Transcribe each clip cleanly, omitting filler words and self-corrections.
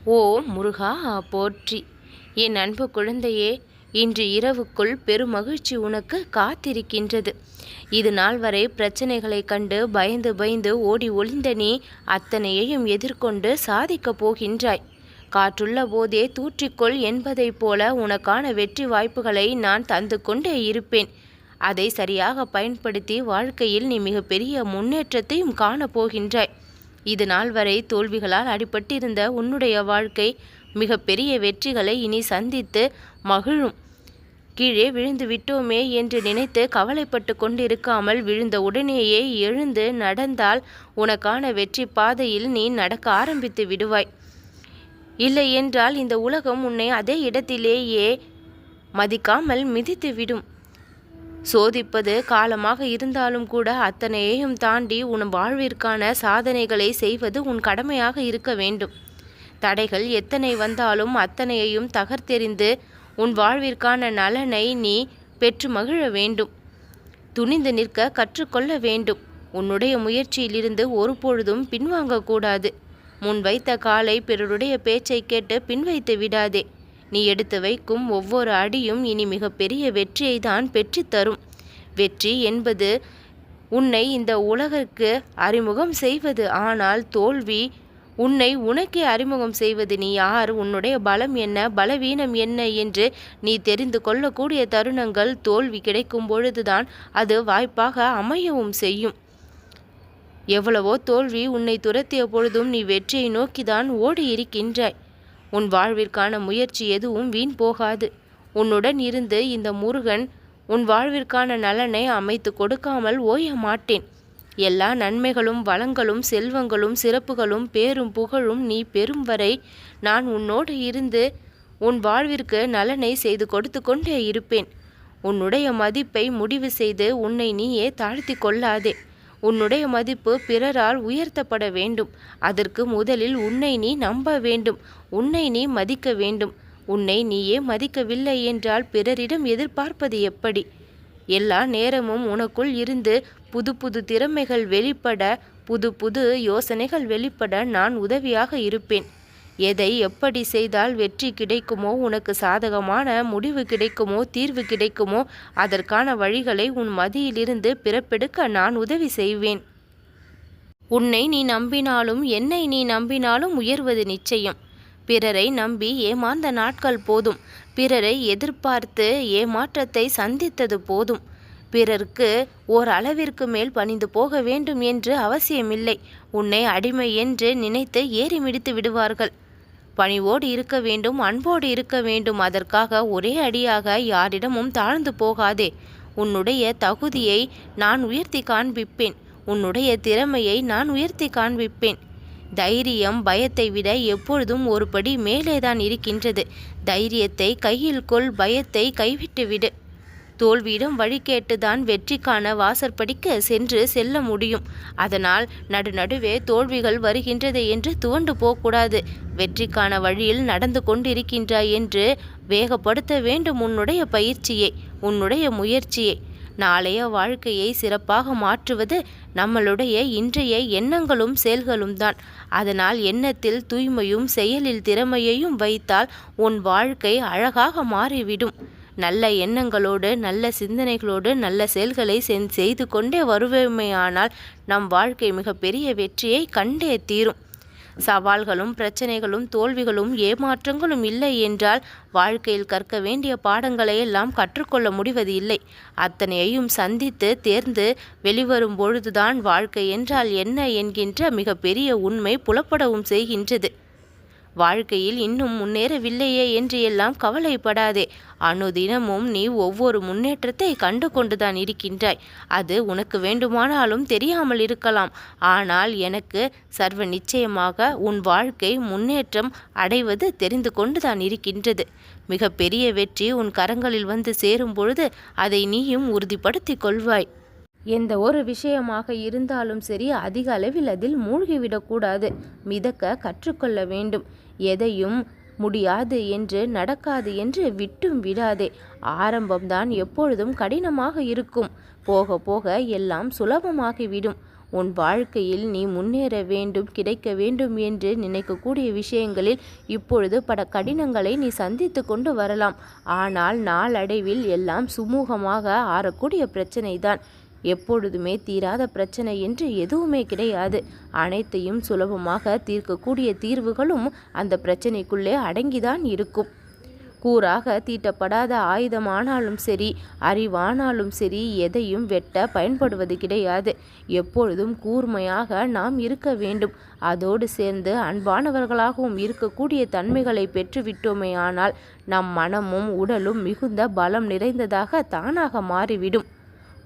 ஓ முருகா போற்றி! என் அன்பு குழந்தையே, இன்று இரவுக்குள் பெருமகிழ்ச்சி உனக்கு காத்திருக்கின்றது. இது நாள் வரை பிரச்சனைகளைக் கண்டு பயந்து பயந்து ஓடி ஒளிந்த நீ அத்தனையையும் எதிர்கொண்டு சாதிக்கப் போகின்றாய். காற்றுள்ள போதே தூற்றிக்கொள் என்பதைப் போல உனக்கான வெற்றி வாய்ப்புகளை நான் தந்து கொண்டே இருப்பேன். அதை சரியாக பயன்படுத்தி வாழ்க்கையில் நீ மிகப்பெரிய முன்னேற்றத்தையும் காணப்போகின்றாய். இது நாள் வரை தோல்விகளால் அடிபட்டிருந்த உன்னுடைய வாழ்க்கை மிகப்பெரிய வெற்றிகளை இனி சந்தித்து மகிழும். கீழே விழுந்து விட்டோமே என்று நினைத்து கவலைப்பட்டு கொண்டிருக்காமல் விழுந்த உடனேயே எழுந்து நடந்தால் உனக்கான வெற்றி பாதையில் நீ நடக்க ஆரம்பித்து விடுவாய். இல்லை என்றால் இந்த உலகம் உன்னை அதே இடத்திலேயே மதிக்காமல் மிதித்து விடும். சோதிப்பது காலமாக இருந்தாலும் கூட அத்தனையையும் தாண்டி உன் வாழ்விற்கான சாதனைகளை செய்வது உன் கடமையாக இருக்க வேண்டும். தடைகள் எத்தனை வந்தாலும் அத்தனையையும் தகர்த்தெறிந்து உன் வாழ்விற்கான நலனை நீ பெற்று மகிழ வேண்டும். துணிந்து நிற்க கற்றுக்கொள்ள வேண்டும். உன்னுடைய முயற்சியிலிருந்து ஒருபொழுதும் பின்வாங்கக்கூடாது. முன் வைத்த காலை பிறருடைய பேச்சை கேட்டு பின்வைத்து விடாதே. நீ எடுத்து வைக்கும் ஒவ்வொரு அடியும் இனி மிகப்பெரிய வெற்றியை தான் பெற்றுத்தரும். வெற்றி என்பது உன்னை இந்த உலகிற்கு அறிமுகம் செய்வது. ஆனால் தோல்வி உன்னை உனக்கே அறிமுகம் செய்வது. நீ யார், உன்னுடைய பலம் என்ன, பலவீனம் என்ன என்று நீ தெரிந்து கொள்ளக்கூடிய தருணங்கள் தோல்வி கிடைக்கும் பொழுதுதான் அது வாய்ப்பாக அமையவும் செய்யும். எவ்வளவோ தோல்வி உன்னை துரத்திய பொழுதும் நீ வெற்றியை நோக்கிதான் ஓடி இருக்கின்றாய். உன் வாழ்விற்கான முயற்சி எதுவும் வீண் போகாது. உன்னுடன் இருந்து இந்த முருகன் உன் வாழ்விற்கான நலனை அமைத்து கொடுக்காமல் ஓய மாட்டேன். எல்லா நன்மைகளும் வளங்களும் செல்வங்களும் சிறப்புகளும் பேரும் புகழும் நீ பெறும் வரை நான் உன்னோடு இருந்து உன் வாழ்விற்கு நலனை செய்து கொடுத்து கொண்டே இருப்பேன். உன்னுடைய மதிப்பை முடிவு செய்து உன்னை நீயே தாழ்த்தி கொள்ளாதே. உன்னுடைய மதிப்பு பிறரால் உயர்த்தப்பட வேண்டும். அதற்கு முதலில் உன்னை நீ நம்ப வேண்டும். உன்னை நீ மதிக்க வேண்டும். உன்னை நீயே மதிக்கவில்லை என்றால் பிறரிடம் எதிர்பார்ப்பது எப்படி? எல்லா நேரமும் உனக்குள் இருந்து புது புது திறமைகள் வெளிப்பட, புது புது யோசனைகள் வெளிப்பட நான் உதவியாக இருப்பேன். எதை எப்படி செய்தால் வெற்றி கிடைக்குமோ, உனக்கு சாதகமான முடிவு கிடைக்குமோ, தீர்வு கிடைக்குமோ அதற்கான வழிகளை உன் மதியிலிருந்து பிறப்பெடுக்க நான் உதவி செய்வேன். உன்னை நீ நம்பினாலும் என்னை நீ நம்பினாலும் உயர்வது நிச்சயம். பிறரை நம்பி ஏமாந்த நாட்கள் போதும். பிறரை எதிர்பார்த்து ஏமாற்றத்தை சந்தித்தது போதும். பிறருக்கு ஓர் அளவிற்கு மேல் பணிந்து போக வேண்டும் என்று அவசியமில்லை. உன்னை அடிமை என்று நினைத்து ஏறி மிதித்து விடுவார்கள். பணிவோடு இருக்க வேண்டும், அன்போடு இருக்க வேண்டும். அதற்காக ஒரே அடியாக யாரிடமும் தாழ்ந்து போகாதே. உன்னுடைய தகுதியை நான் உயர்த்தி காண்பிப்பேன். உன்னுடைய திறமையை நான் உயர்த்தி காண்பிப்பேன். தைரியம் பயத்தை விட எப்பொழுதும் ஒரு படி மேலேதான் இருக்கின்றது. தைரியத்தை கையில் கொள், பயத்தை கைவிட்டு விடு. தோல்வியிடம் வழி கேட்டுதான் வெற்றிக்கான வாசற்படிக்கு செல்ல முடியும். அதனால் நடுவே தோல்விகள் வருகின்றது என்று துவண்டு போகக்கூடாது. வெற்றிக்கான வழியில் நடந்து கொண்டிருக்கின்றாய் என்று வேகப்படுத்த வேண்டும் உன்னுடைய பயிற்சியை, உன்னுடைய முயற்சியை. நாளைய வாழ்க்கையை சிறப்பாக மாற்றுவது நம்மளுடைய இன்றைய எண்ணங்களும் செயல்களும் தான். அதனால் எண்ணத்தில் தூய்மையும் செயலில் திறமையையும் வைத்தால் உன் வாழ்க்கை அழகாக மாறிவிடும். நல்ல எண்ணங்களோடு நல்ல சிந்தனைகளோடு நல்ல செயல்களை செய்து கொண்டே வருவோமேயானால் நம் வாழ்க்கை மிகப்பெரிய வெற்றியை கண்டே தீரும். சவால்களும் பிரச்சனைகளும் தோல்விகளும் ஏமாற்றங்களும் இல்லை என்றால் வாழ்க்கையில் கற்க வேண்டிய பாடங்களை எல்லாம் கற்றுக்கொள்ள முடிவது இல்லை. அத்தனையையும் சந்தித்து தேர்ந்து வெளிவரும் பொழுதுதான் வாழ்க்கை என்றால் என்ன என்கின்ற மிகப்பெரிய உண்மை புலப்படவும் செய்கின்றது. வாழ்க்கையில் இன்னும் முன்னேறவில்லையே என்று எல்லாம் கவலைப்படாதே. அனுதினமும் நீ ஒவ்வொரு முன்னேற்றத்தை கண்டு கொண்டுதான் இருக்கின்றாய். அது உனக்கு வேண்டுமானாலும் தெரியாமல் இருக்கலாம். ஆனால் எனக்கு சர்வ நிச்சயமாக உன் வாழ்க்கை முன்னேற்றம் அடைவது தெரிந்து கொண்டுதான் இருக்கின்றது. மிக பெரிய வெற்றி உன் கரங்களில் வந்து சேரும் பொழுது அதை நீயும் உறுதிப்படுத்தி கொள்வாய். எந்த ஒரு விஷயமாக இருந்தாலும் சரி, அதிக அளவில் அதில் மூழ்கிவிடக்கூடாது. மிதக்க கற்றுக்கொள்ள வேண்டும். எதையும் முடியாது என்று நடக்காது என்று விட்டும் விடாதே. ஆரம்பம்தான் எப்பொழுதும் கடினமாக இருக்கும். போக போக எல்லாம் சுலபமாகிவிடும். உன் வாழ்க்கையில் நீ முன்னேற வேண்டும், கிடைக்க வேண்டும் என்று நினைக்கக்கூடிய விஷயங்களில் இப்பொழுது பல கடினங்களை நீ சந்தித்து கொண்டு வரலாம். ஆனால் நாளடைவில் எல்லாம் சுமூகமாக ஆறக்கூடிய பிரச்சனைதான். எப்பொழுதுமே தீராத பிரச்சனை என்று எதுவுமே கிடையாது. அனைத்தையும் சுலபமாக தீர்க்கக்கூடிய தீர்வுகளும் அந்த பிரச்சனைக்குள்ளே அடங்கிதான் இருக்கும். கூராக தீட்டப்படாத ஆயுதமானாலும் சரி, அறிவானாலும் சரி, எதையும் வெட்ட பயன்படுவது கிடையாது. எப்பொழுதும் கூர்மையாக நாம் இருக்க வேண்டும். அதோடு சேர்ந்து அன்பானவர்களாகவும் இருக்கக்கூடிய தன்மைகளை பெற்றுவிட்டோமே ஆனால் நம் மனமும் உடலும் மிகுந்த பலம் நிறைந்ததாக தானாக மாறிவிடும்.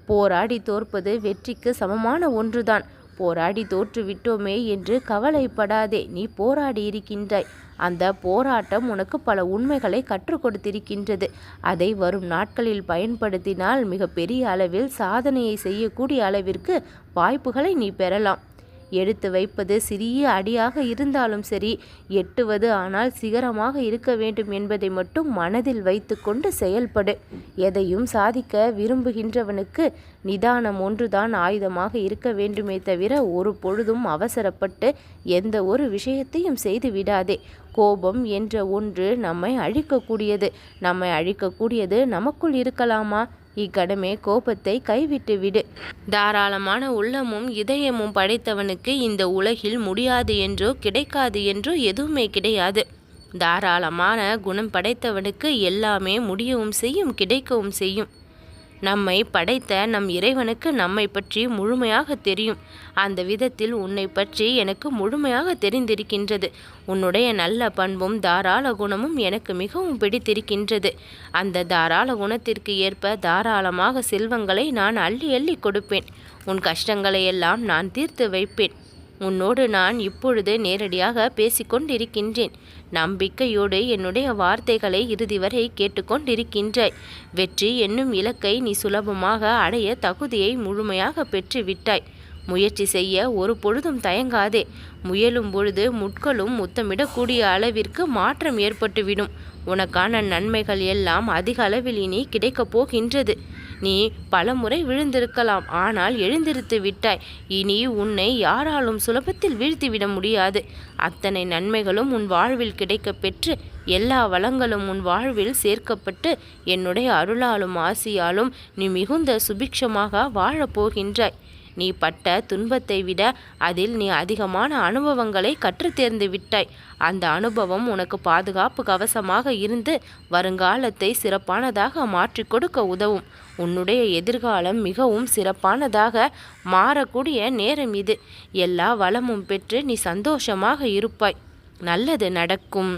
போராடி தோற்பது வெற்றிக்கு சமமான ஒன்றுதான். போராடி தோற்றுவிட்டோமே என்று கவலைப்படாதே. நீ போராடி இருக்கின்றாய். அந்த போராட்டம் உனக்கு பல உண்மைகளை கற்றுக் கொடுத்திருக்கின்றது. அதை வரும் நாட்களில் பயன்படுத்தினால் மிகப்பெரிய அளவில் சாதனையை செய்யக்கூடிய அளவிற்கு வாய்ப்புகளை நீ பெறலாம். எடுத்து வைப்பது சிறிய அடியாக இருந்தாலும் சரி, எட்டுவது ஆனால் சிகரமாக இருக்க வேண்டும் என்பதை மட்டும் மனதில் வைத்து கொண்டு செயல்படு. எதையும் சாதிக்க விரும்புகின்றவனுக்கு நிதானம் ஒன்றுதான் ஆயுதமாக இருக்க வேண்டுமே தவிர ஒரு பொழுதும் அவசரப்பட்டு எந்த ஒரு விஷயத்தையும் செய்து விடாதே. கோபம் என்ற ஒன்று நம்மை அழிக்கக்கூடியது நமக்குள் இருக்கலாமா? இக்கணமே கோபத்தை கைவிட்டு விடு. தாராளமான உள்ளமும் இதயமும் படைத்தவனுக்கு இந்த உலகில் முடியாது என்றோ கிடைக்காது என்றோ எதுவுமே கிடையாது. தாராளமான குணம் படைத்தவனுக்கு எல்லாமே முடியவும் செய்யும், கிடைக்கவும் செய்யும். நம்மை படைத்த நம் இறைவனுக்கு நம்மை பற்றி முழுமையாக தெரியும். அந்த விதத்தில் உன்னை பற்றி எனக்கு முழுமையாக தெரிந்திருக்கின்றது. உன்னுடைய நல்ல பண்பும் தாராள குணமும் எனக்கு மிகவும் பிடித்திருக்கின்றது. அந்த தாராள குணத்திற்கு ஏற்ப தாராளமாக செல்வங்களை நான் அள்ளி அள்ளி கொடுப்பேன். உன் கஷ்டங்களை எல்லாம் நான் தீர்த்து வைப்பேன். உன்னோடு நான் இப்பொழுது நேரடியாக பேசிக்கொண்டிருக்கின்றேன். நம்பிக்கையோடு என்னுடைய வார்த்தைகளை இறுதி வரை கேட்டுக்கொண்டிருக்கின்றாய். வெற்றி என்னும் இலக்கை நீ சுலபமாக அடைய தகுதியை முழுமையாக பெற்று விட்டாய். முயற்சி செய்ய ஒரு பொழுதும் தயங்காதே. முயலும் பொழுது முட்களும் முத்தமிடக்கூடிய அளவிற்கு மாற்றம் ஏற்பட்டுவிடும். உனக்கான நன்மைகள் எல்லாம் அதிக அளவில் இனி கிடைக்கப் போகின்றது. நீ பல முறை விழுந்திருக்கலாம், ஆனால் எழுந்திருத்து விட்டாய். இனி உன்னை யாராலும் சுலபத்தில் வீழ்த்திவிட முடியாது. அத்தனை நன்மைகளும் உன் வாழ்வில் கிடைக்க பெற்று எல்லா வளங்களும் உன் வாழ்வில் சேர்க்கப்பட்டு என்னுடைய அருளாலும் ஆசியாலும் நீ மிகுந்த சுபிக்ஷமாக வாழப்போகின்றாய். நீ பட்ட துன்பத்தை விட அதில் நீ அதிகமான அனுபவங்களை கற்று தேர்ந்து விட்டாய். அந்த அனுபவம் உனக்கு பாதுகாப்பு கவசமாக இருந்து வருங்காலத்தை சிறப்பானதாக மாற்றி கொடுக்க உதவும். உன்னுடைய எதிர்காலம் மிகவும் சிறப்பானதாக மாறக்கூடிய நேரம் இது. எல்லா வளமும் பெற்று நீ சந்தோஷமாக இருப்பாய். நல்லது நடக்கும்.